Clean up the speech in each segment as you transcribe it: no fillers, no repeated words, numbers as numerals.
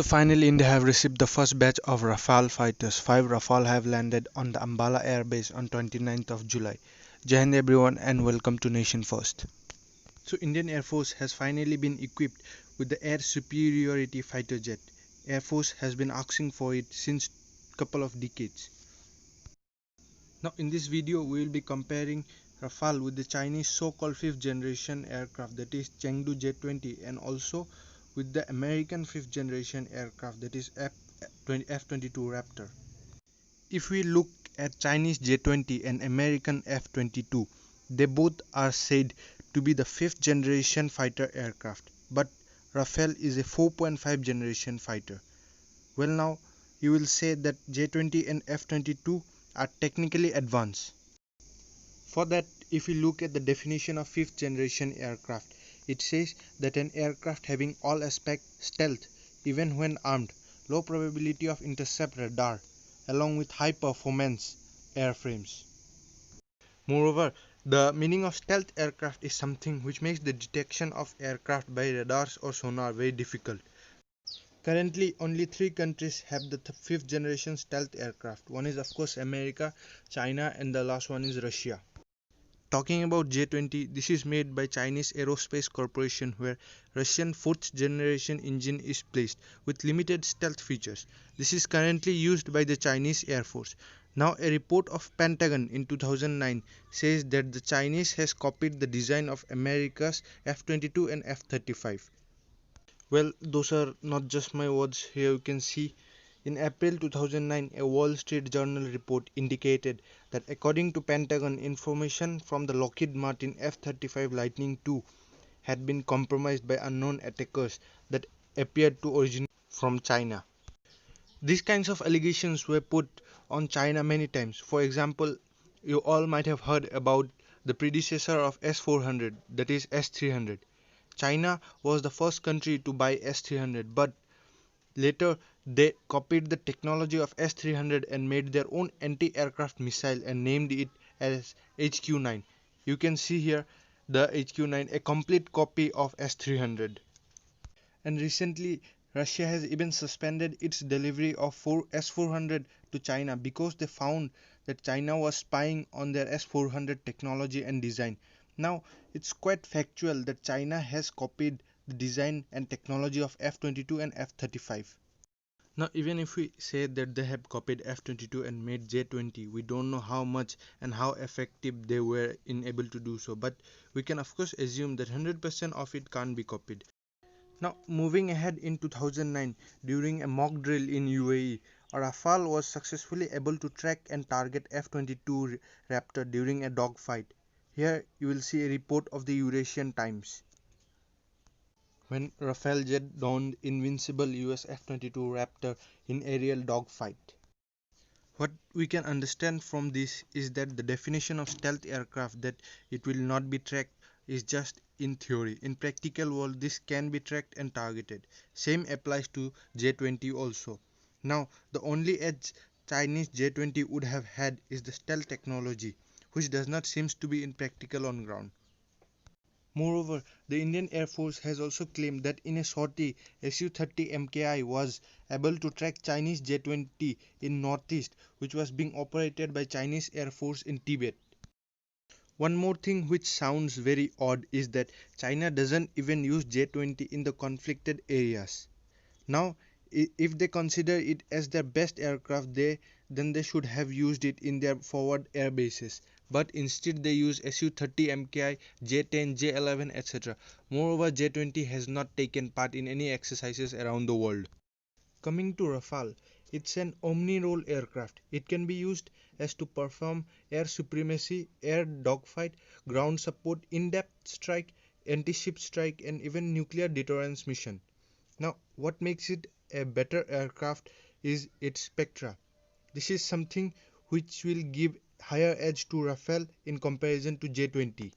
So finally India have received the first batch of Rafale fighters. 5 Rafale have landed on the Ambala Air Base on 29th of July. Jai Hind everyone and welcome to Nation First. So Indian Air Force has finally been equipped with the Air Superiority Fighter Jet. Air Force has been asking for it since couple of decades. Now in this video we will be comparing Rafale with the Chinese so-called 5th generation aircraft, that is Chengdu J20, and also with the American 5th generation aircraft, that is F-22 Raptor. If we look at Chinese J20 and American F-22, they both are said to be the 5th generation fighter aircraft, but Rafale is a 4.5 generation fighter. Well, now you will say that J20 and F-22 are technically advanced. For that, if we look at the definition of 5th generation aircraft, it says that an aircraft having all aspect stealth even when armed, low probability of intercept radar, along with high performance airframes. Moreover, the meaning of stealth aircraft is something which makes the detection of aircraft by radars or sonar very difficult. Currently, only 3 countries have the 5th generation stealth aircraft. One is of course America, China, and the last one is Russia. Talking about J20, this is made by Chinese Aerospace Corporation, where Russian 4th generation engine is placed with limited stealth features. This is currently used by the Chinese Air Force. Now a report of Pentagon in 2009 says that the Chinese has copied the design of America's F-22 and F-35. Well, those are not just my words. Here you can see in April 2009, a Wall Street Journal report indicated that according to Pentagon, information from the Lockheed Martin F-35 Lightning II had been compromised by unknown attackers that appeared to originate from China. These kinds of allegations were put on China many times. For example, you all might have heard about the predecessor of S-400, that is S-300. China was the first country to buy S-300, but later they copied the technology of S-300 and made their own anti-aircraft missile and named it as HQ-9. You can see here the HQ-9, a complete copy of S-300. And recently Russia has even suspended its delivery of S-400 to China because they found that China was spying on their S-400 technology and design. Now it's quite factual that China has copied the design and technology of F-22 and F-35. Now even if we say that they have copied F-22 and made J-20, we don't know how much and how effective they were in able to do so, but we can of course assume that 100% of it can't be copied. Now moving ahead in 2009, during a mock drill in UAE, a Rafale was successfully able to track and target F-22 Raptor during a dogfight. Here you will see a report of the Eurasian Times. When Rafale jet downed invincible US F-22 Raptor in aerial dogfight. What we can understand from this is that the definition of stealth aircraft, that it will not be tracked, is just in theory. In practical world, this can be tracked and targeted. Same applies to J-20 also. Now the only edge Chinese J-20 would have had is the stealth technology, which does not seem to be impractical on ground. Moreover, the Indian Air Force has also claimed that in a sortie, Su-30 MKI was able to track Chinese J-20 in Northeast, which was being operated by Chinese Air Force in Tibet. One more thing which sounds very odd is that China doesn't even use J-20 in the conflicted areas. Now, if they consider it as their best aircraft, then they should have used it in their forward air bases. But instead they use Su-30 MKI, J-10, J-11, etc. Moreover, J-20 has not taken part in any exercises around the world. Coming to Rafale, it's an omni-role aircraft. It can be used as to perform air supremacy, air dogfight, ground support, in-depth strike, anti-ship strike, and even nuclear deterrence mission. Now, what makes it a better aircraft is its spectra. This is something which will give higher edge to Rafale in comparison to J-20.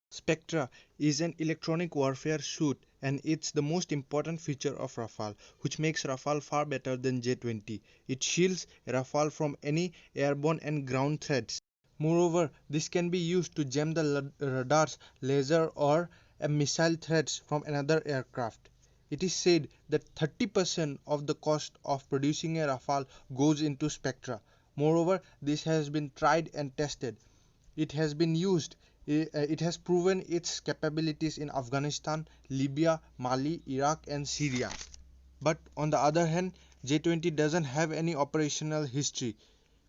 Spectra is an electronic warfare suite, and it's the most important feature of Rafale, which makes Rafale far better than J-20. It shields Rafale from any airborne and ground threats. Moreover, this can be used to jam the radars, laser or missile threats from another aircraft. It is said that 30% of the cost of producing a Rafale goes into spectra. Moreover, this has been tried and tested. It has been used. It has proven its capabilities in Afghanistan, Libya, Mali, Iraq, and Syria. But on the other hand, J20 doesn't have any operational history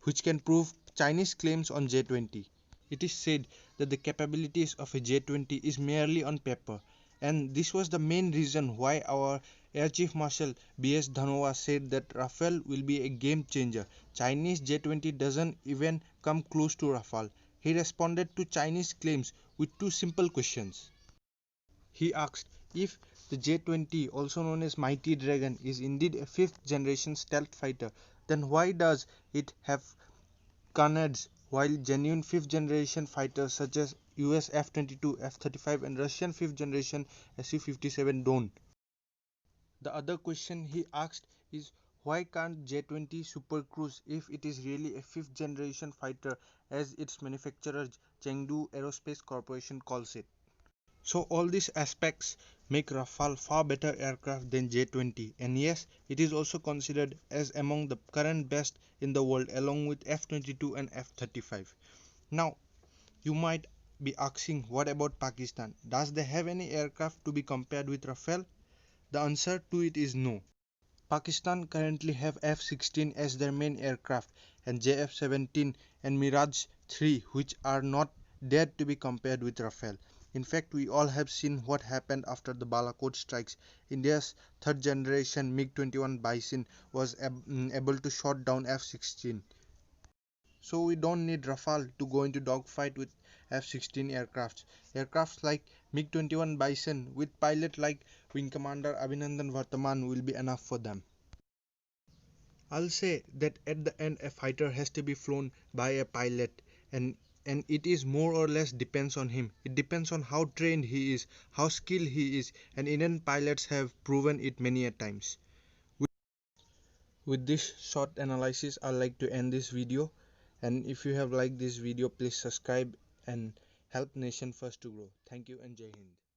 which can prove Chinese claims on J20. It is said that the capabilities of a J20 is merely on paper, and this was the main reason why our Air Chief Marshal B.S. Dhanoa said that Rafale will be a game changer. Chinese J20 doesn't even come close to Rafale. He responded to Chinese claims with two simple questions. He asked if the J20, also known as Mighty Dragon, is indeed a fifth generation stealth fighter, then why does it have canards while genuine fifth generation fighters such as US F-22, F-35 and Russian fifth generation Su-57 don't? The other question he asked is why can't J-20 supercruise if it is really a fifth generation fighter as its manufacturer Chengdu Aerospace Corporation calls it. So all these aspects make Rafale far better aircraft than J-20, and yes, it is also considered as among the current best in the world along with F-22 and F-35. Now, you might be asking what about Pakistan? Does they have any aircraft to be compared with Rafale? The answer to it is no. Pakistan currently have F-16 as their main aircraft and JF-17 and Mirage 3 which are not dared to be compared with Rafale. In fact, we all have seen what happened after the Balakot strikes. India's third generation MiG-21 Bison was able to shot down F-16. So we don't need Rafale to go into dogfight with F-16 aircrafts. Aircrafts like MiG-21 Bison with pilot like Wing Commander Abhinandan Vartaman will be enough for them. I'll say that at the end a fighter has to be flown by a pilot, and it is more or less depends on him. It depends on how trained he is, how skilled he is, and Indian pilots have proven it many a times. With this short analysis, I'd like to end this video, and if you have liked this video, please subscribe and help Nation First to grow. Thank you and Jai Hind.